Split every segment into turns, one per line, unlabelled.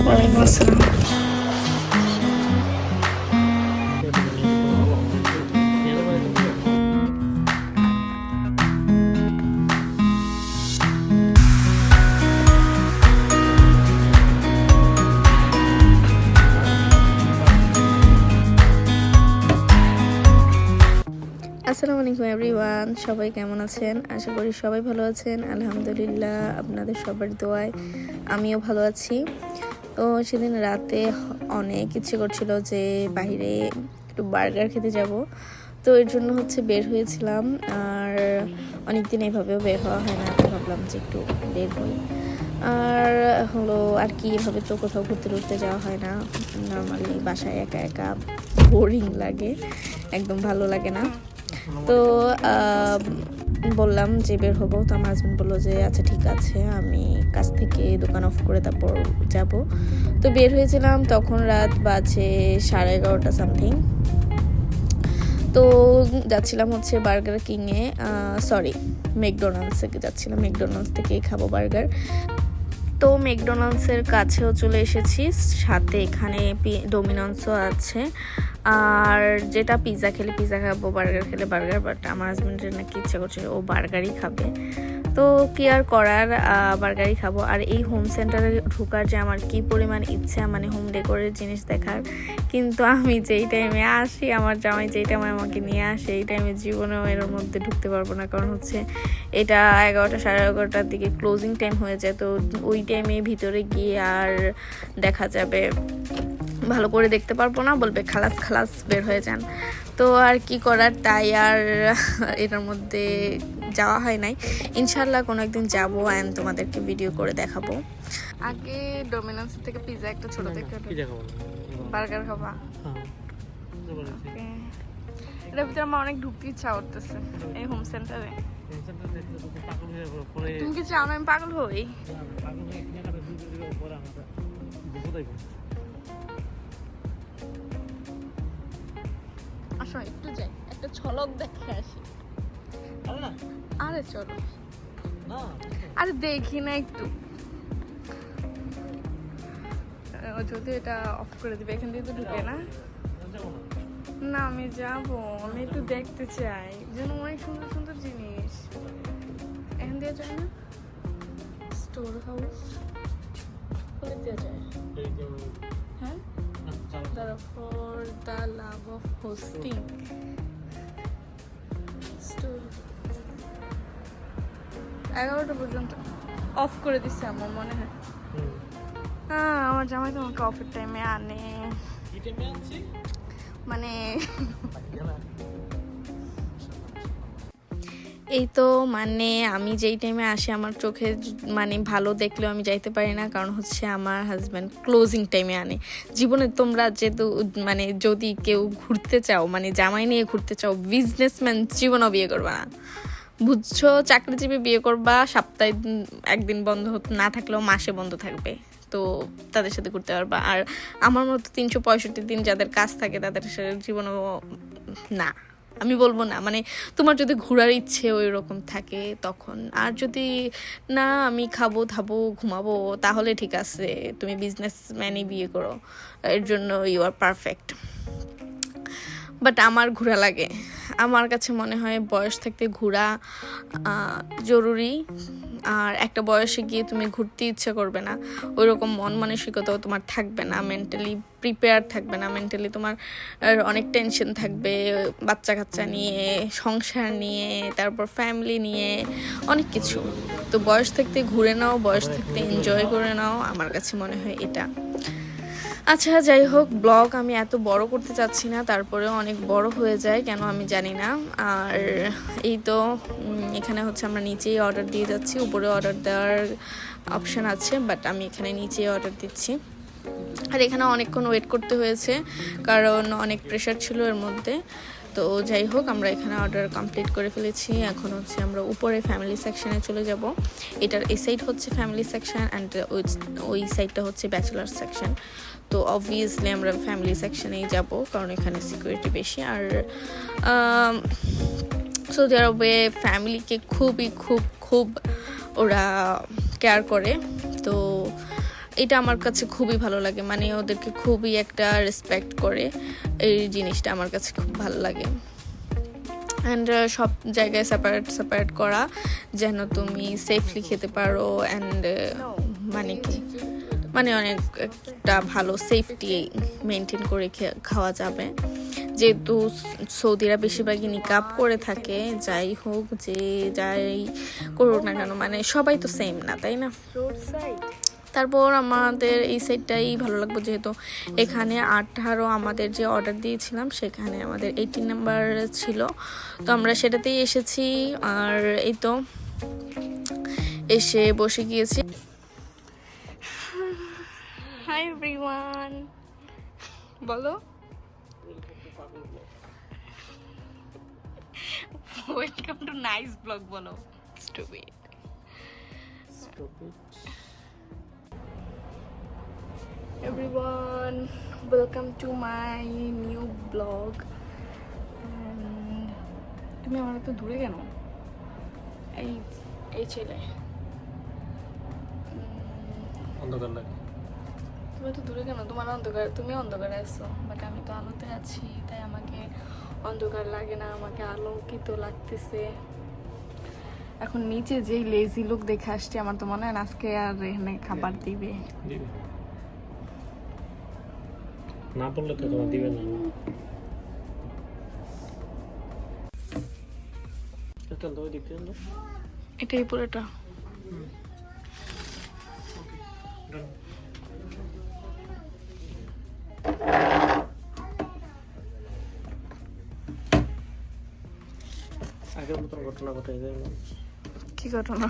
ওয়ালাইকুম আসসালাম। আসসালামু আলাইকুম এভরিওয়ান, সবাই কেমন আছেন? আশা করি সবাই ভালো আছেন। আলহামদুলিল্লাহ, আপনাদের সবার দোয়ায় আমিও ভালো আছি। তো সেদিন রাতে অনেক ইচ্ছে করছিল যে বাইরে একটু বার্গার খেতে যাব, তো এর জন্য বের হয়েছিলাম। আর অনেকদিন এইভাবেও বের হওয়া হয় না, তো ভাবলাম যে একটু বের হই। আর আর কি, এভাবে তো কোথাও ঘুরতে টুরতে যাওয়া হয় না। নর্মালি বাসায় একা একা বোরিং লাগে, একদম ভালো লাগে না। তো বললাম যে বের হবো, তো আমার হাজব্যান্ড বললো যে আচ্ছা ঠিক আছে, আমি কাছ থেকে দোকান অফ করে তারপর যাব। তো বের হয়েছিলাম, তখন রাত বাজে 11:30 সামথিং। তো যাচ্ছিলাম বার্গার কিংয়ে, সরি ম্যাকডোনাল্ডসে যাচ্ছিলাম, ম্যাকডোনাল্ডস থেকেই খাবো বার্গার। তো ম্যাকডোনাল্ডসের কাছেও চলে এসেছি, সাথে এখানে ডোমিনোসও আছে। আর যেটা পিৎজা খেলে পিৎজা খাবো, বার্গার খেলে বার্গার, বাট আমার হাজব্যান্ডের নাকি ইচ্ছা করছে ও বার্গারই খাবে। তো কি আর করার, বার্গারই খাবো। আর এই হোম সেন্টারে ঢোকার যে আমার কি পরিমাণ ইচ্ছা, মানে হোম ডেকোরের জিনিস দেখার, কিন্তু আমি যেই টাইমে আসি, আমার জামাই যেই টাইমে আমাকে নিয়ে আসে, এই টাইমে জীবনেও এর মধ্যে ঢুকতে পারবো না। কারণ এটা 11টা 11:30টার দিকে ক্লোজিং টাইম হয়ে যায়। তো ওই টাইমে ভিতরে গিয়ে আর দেখা যাবে ভালো করে দেখতে পারবো না, বলবে খালাস খালাস বের হয়ে যান। তো আর কি করার, তাই আর এটার মধ্যে যাওয়া হয় নাই। ইনশাল্লাহ কোনো একদিন যাবো অ্যান্ড তোমাদেরকে ভিডিও করে দেখাবো। আগে ডোমিনোস থেকে পিৎজা একটা ছোট থেকে বার্গার খাবা, এটার ভিতরে আমার অনেক ঢুকতে ইচ্ছা করতেছে এই হোম সেন্টারে। তুমি কি চাও না আমি পাগল হই? আসো একটু যাই, একটা ঝলক দেখে আসি। আরে চলো, আরে দেখি না একটু। যদি এটা অফ করে দিবে, এখান দিয়ে তো ঢুকে না। না আমি যাবো, আমি একটু দেখতে চাই, যেন অনেক সুন্দর সুন্দর জিনিস এখান দিয়ে যায় না। স্টোর হাউস খুলে দেওয়া যায়, হ্যাঁ, for the love of hosting store. 11টা পর্যন্ত অফ করে দিচ্ছে আমার মনে হয়। হ্যাঁ, আমার জামাই তো আমাকে অফের টাইমে আনে, মানে এই তো, মানে আমি যেই টাইমে আসি আমার চোখে মানে ভালো দেখলেও আমি যাইতে পারি না, কারণ আমার হাজব্যান্ড ক্লোজিং টাইমে আনে। জীবনে তোমরা যেহেতু মানে যদি কেউ ঘুরতে চাও, মানে জামাই নিয়ে ঘুরতে চাও, বিজনেসম্যান জীবনও বিয়ে করবা না, বুঝছো? চাকরিজীবী বিয়ে করবা, সপ্তাহে একদিন বন্ধ না থাকলেও মাসে বন্ধ থাকবে, তো তাদের সাথে ঘুরতে পারবা। আর আমার মতো 365 দিন যাদের কাজ থাকে তাদের জীবনও না, আমি বলবো না, মানে তোমার যদি ঘোরার ইচ্ছে ওই রকম থাকে তখন। আর যদি না আমি খাবো থাবো ঘুমাবো, তাহলে ঠিক আছে, তুমি বিজনেসম্যানই বিয়ে করো, এর জন্য ইউ আর পারফেক্ট। বাট আমার ঘোরা লাগে, আমার কাছে মনে হয় বয়স থাকতে ঘোরা জরুরি। আর একটা বয়সে গিয়ে তুমি ঘুরতে ইচ্ছা করবে না, ওই রকম মন মানসিকতাও তোমার থাকবে না, মেন্টালি প্রিপেয়ার থাকবে না, মেন্টালি তোমার অনেক টেনশন থাকবে, বাচ্চা কাচ্চা নিয়ে, সংসার নিয়ে, তারপর ফ্যামিলি নিয়ে, অনেক কিছু। তো বয়স থাকতে ঘুরে নাও, বয়স থাকতে এনজয় করে নাও, আমার কাছে মনে হয় এটা। আচ্ছা যাই হোক, ব্লগ আমি এত বড় করতে চাচ্ছি না, তারপরেও অনেক বড় হয়ে যায় কেন আমি জানি না। আর এই তো এখানে আমরা নিচেই অর্ডার দিয়ে যাচ্ছি, উপরে অর্ডার দেওয়ার অপশান আছে, বাট আমি এখানে নিচেই অর্ডার দিচ্ছি। আর এখানে অনেকক্ষণ ওয়েট করতে হয়েছে, কারণ অনেক প্রেশার ছিল এর মধ্যে। তো যাই হোক, আমরা এখানে অর্ডার কমপ্লিট করে ফেলেছি। এখন আমরা উপরে ফ্যামিলি সেকশনে চলে যাব। এটার এই সাইড ফ্যামিলি সেকশন অ্যান্ড ওই সাইডটা ব্যাচেলার সেকশন। তো অবভিয়াসলি আমরা ফ্যামিলি সেকশনেই যাব, কারণ এখানে সিকিউরিটি বেশি। আর সৌদি আরবে ফ্যামিলিকে খুব ওরা কেয়ার করে। তো এটা আমার কাছে খুবই ভালো লাগে, মানে ওদেরকে খুবই একটা রেসপেক্ট করে, এই জিনিসটা আমার কাছে খুব ভালো লাগে। অ্যান্ড সব জায়গায় সেপারেট করা যেন তুমি সেফলি খেতে পারো, অ্যান্ড মানে কি মানে অনেক একটা ভালো সেফটি মেনটেন করে খাওয়া যাবে। যেহেতু সৌদিরা বেশিরভাগই নিকাব করে থাকে, যাই হোক যে যাই করুক না কেন, মানে সবাই তো সেম না, তাই না? তারপর আমাদের এই সাইডটাই ভালো লাগবে, যেহেতু এখানে 18 আমাদের যে অর্ডার দিয়েছিলাম সেখানে আমাদের 18 নাম্বার ছিল, তো আমরা সেটাতেই এসেছি। আর এই তো এসে বসে গিয়েছি। হাই এভরিওয়ান, বলো ওয়েলকাম টু নাইস ব্লগ, বলো stupid. Everyone, welcome to my new vlog. তুমি আমার তো দূরে কেন? এই ছেলে
অন্ধকার লাগে।
তুমি তো দূরে কেন? তোমার অন্ধকার, তুমি অন্ধকারে আছো, বাট আমি তো আলোতে আছি, তাই আমাকে অন্ধকার লাগে না, আমাকে আলোকিত লাগতেছে। এখন নিচে যেই লেজি লোক দেখে আসছে, আমার তো মনে হয় আজকে আর এখানে খাবার দিবে।
না বললে তো তোমার দিবে না।
এটাই পুরোটা।
আগের মতন ঘটনা ঘটাই যায় না।
কি ঘটনা?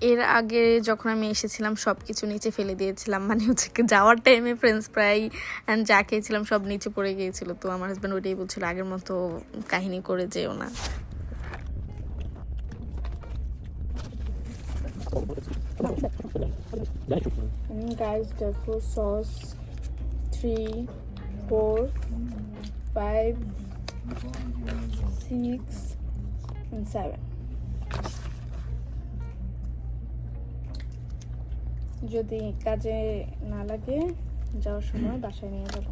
এর আগে যখন আমি এসেছিলাম সব কিছু নিচে ফেলে দিয়েছিলাম, মানে হচ্ছে যাওয়ার টাইমে ফ্রেন্ডস প্রায় যা খেয়েছিলাম সব নিচে পড়ে গিয়েছিল, তো আমার হাজব্যান্ড ওইটাই বলছিল আগের মতো কাহিনী করে যেও না। Guys, therefore sauce 3, 4, 5, 6 and 7. যদি কাজে না লাগে যাওয়ার সময় বাসায় নিয়ে যাবো।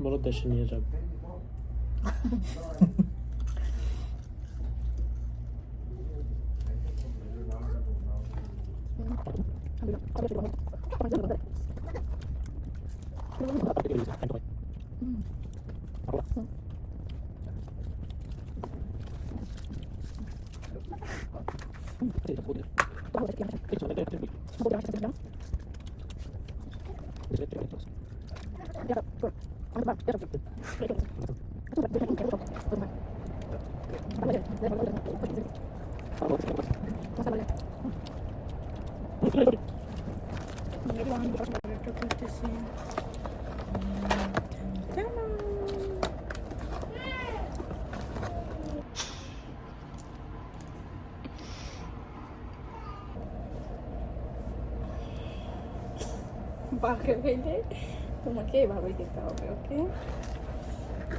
বড় দেশে নিয়ে যাব। বার্গার খাইলে তোমাকে এভাবে দিতে হবে, ওকে?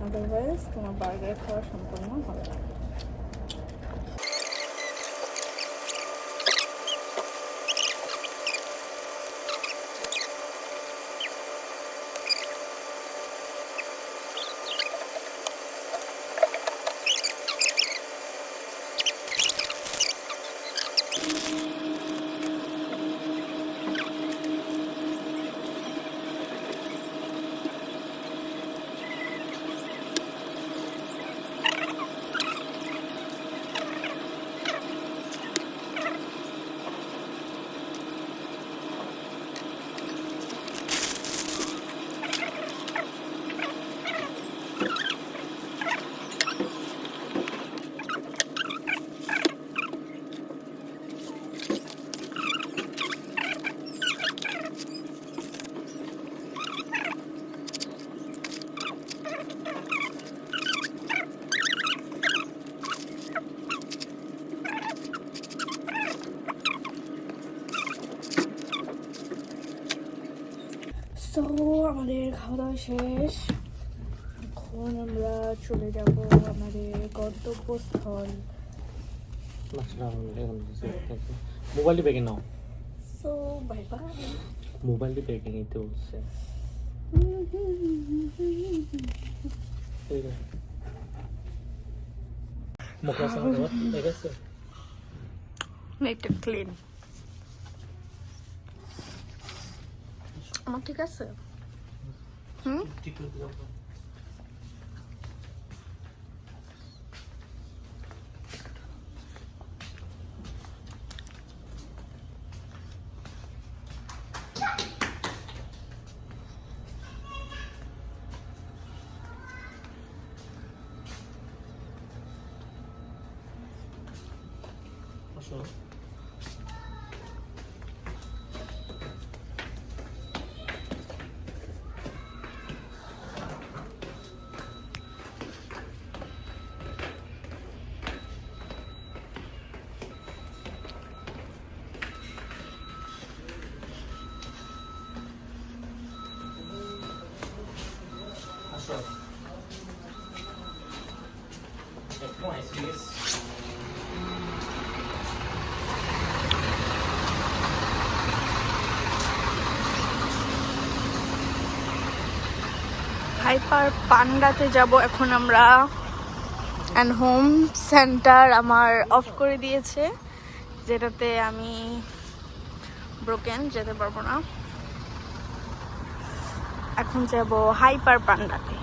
আদারওয়াইজ তোমার বার্গার খাওয়া সম্পূর্ণ হবে না। তো আমাদের খাওয়া দাওয়া শেষ, এখন আমরা চলে যাব আমাদের গন্তব্যস্থল। মোবাইল ব্যাগে নাও। So bye bye.
মোবাইল দিয়ে পেটে নিতে বলছে। মুখটা সামনে দাও, ঠিক আছে?
Make it clean. আমার ঠিক আছে?
ঠিক করে দাও। আসো। আসো। একটু আইসিএস।
হাইপার পান্ডাতে যাব এখন আমরা। অ্যান্ড হোম সেন্টার আমার অফ করে দিয়েছে, যেটাতে আমি ব্রোকেন যেতে পারবো না। এখন যাব হাইপার পান্ডাতে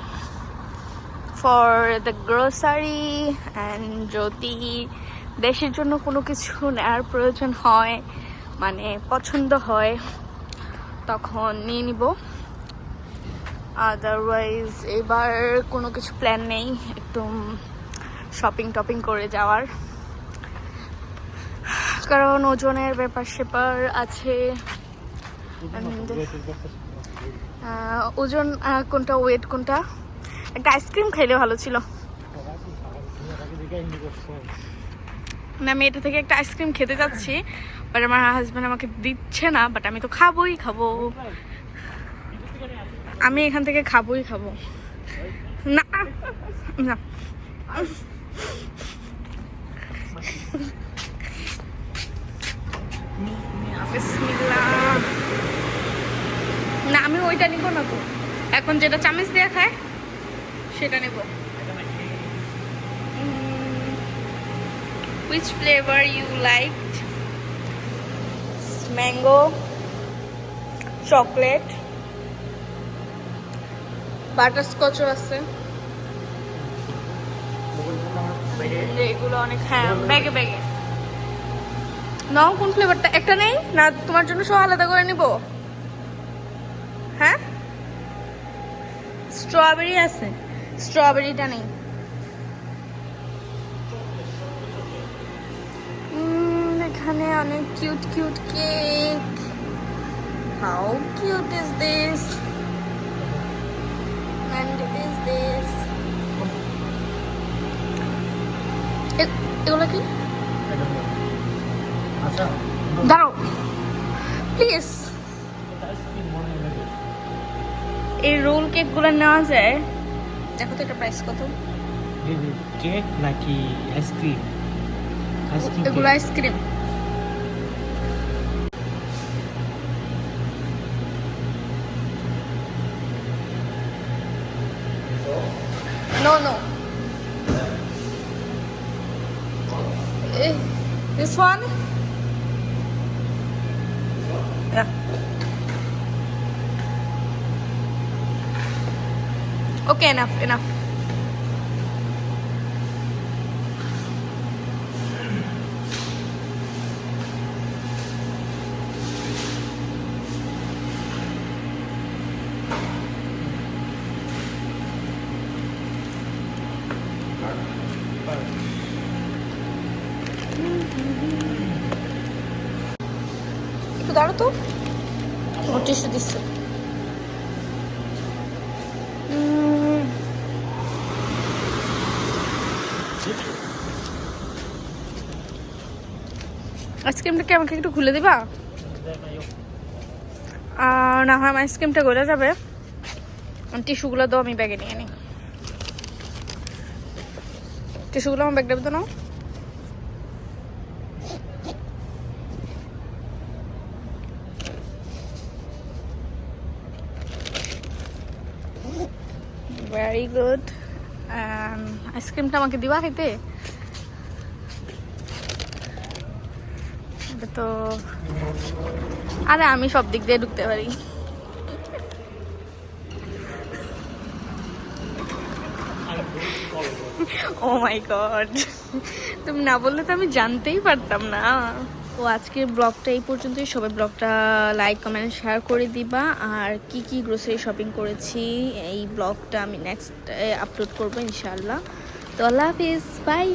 ফর দ্য গ্রোসারি। অ্যান্ড যদি দেশের জন্য কোনো কিছু নেওয়ার প্রয়োজন হয়, মানে পছন্দ হয়, তখন নিয়ে নিব। আদারওয়াইজ এবার কোনো কিছু প্ল্যান নেই, একটু শপিং টপিং করে যাওয়ার, কারণ ওজনের ব্যাপার স্যাপার আছে। ওজন কোনটা, ওয়েট কোনটা। একটা আইসক্রিম খাইলে ভালো ছিল না। আমি এটা থেকে একটা আইসক্রিম খেতে যাচ্ছি, বাট আমার হাজব্যান্ড আমাকে দিচ্ছে না। বাট আমি তো খাবোই খাবো, আমি এখান থেকে খাবোই খাবো। না না, বিসমিল্লাহ। না আমি ওইটা নিব না তো, এখন যেটা চামচ দিয়ে খায় সেটা নেব। Which flavor you liked? Mango, chocolate, butterscotch আছে। এগুলো অনেক, হ্যাঁ ব্যাগে ব্যাগে নাও। কোন ফ্লেভারটা? একটা নেই না তোমার জন্য সব আলাদা করে নিব? হ্যাঁ স্ট্রবেরি আছে, স্ট্রবেরিটা নেই। এখানে অনেক cute cute cake. How cute is this and is this? এগুলো কি?
আচ্ছা,
দাও প্লিজ। এই রোল কেক গুলো নেওয়া যায়? দেখো তো এটা প্রাইস কত।
কেক নাকি আইসক্রিম?
এগুলো ice cream. No, no. This one? Yeah. Okay, enough, enough. একটু দাঁড়ো তো, ও টিস্যু দিচ্ছে। আইসক্রিমটা কি আমাকে একটু খুলে দিবা? না হয় আইসক্রিমটা গলে যাবে। টিস্যুগুলো দাও, আমি ব্যাগে নিয়ে নিই। টিস্যুগুলো আমার ব্যাগটা তো নাও। Very good. আইসক্রিমটা আমাকে দিবা খেতে? এটা তো, আরে আমি সব দিক দিয়ে ঢুকতে পারি। ও মাই গড, তুমি না বললে তো আমি জানতেই পারতাম না। তো আজকের ব্লগটা এই পর্যন্তই। সবাই ব্লগটা লাইক কমেন্ট শেয়ার করে দিবা। আর কি কি গ্রোসারি শপিং করেছি এই ব্লগটা আমি নেক্সট আপলোড করবো ইনশাআল্লাহ। তো আল্লাহ হাফিজ, বাই।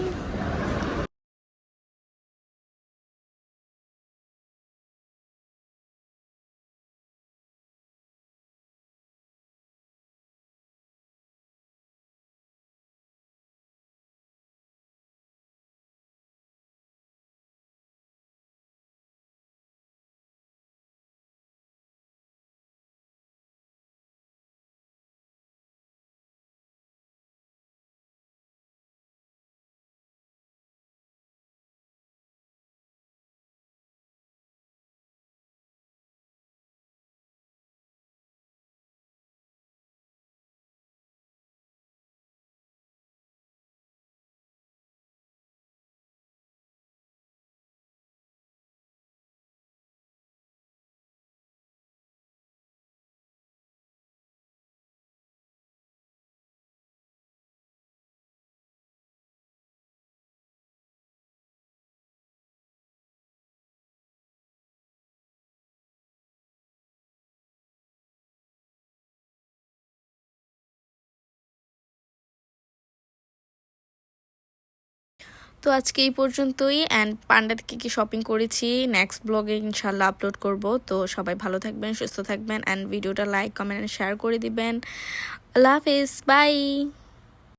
তো আজকে এই পর্যন্তই। অ্যান্ড পান্ডা থেকে কি শপিং করেছি নেক্সট ব্লগে ইনশাল্লাহ আপলোড করব। তো সবাই ভালো থাকবেন, সুস্থ থাকবেন, অ্যান্ড ভিডিওটা লাইক কমেন্ট শেয়ার করে দিবেন। আল্লাহ হাফিজ, বাই।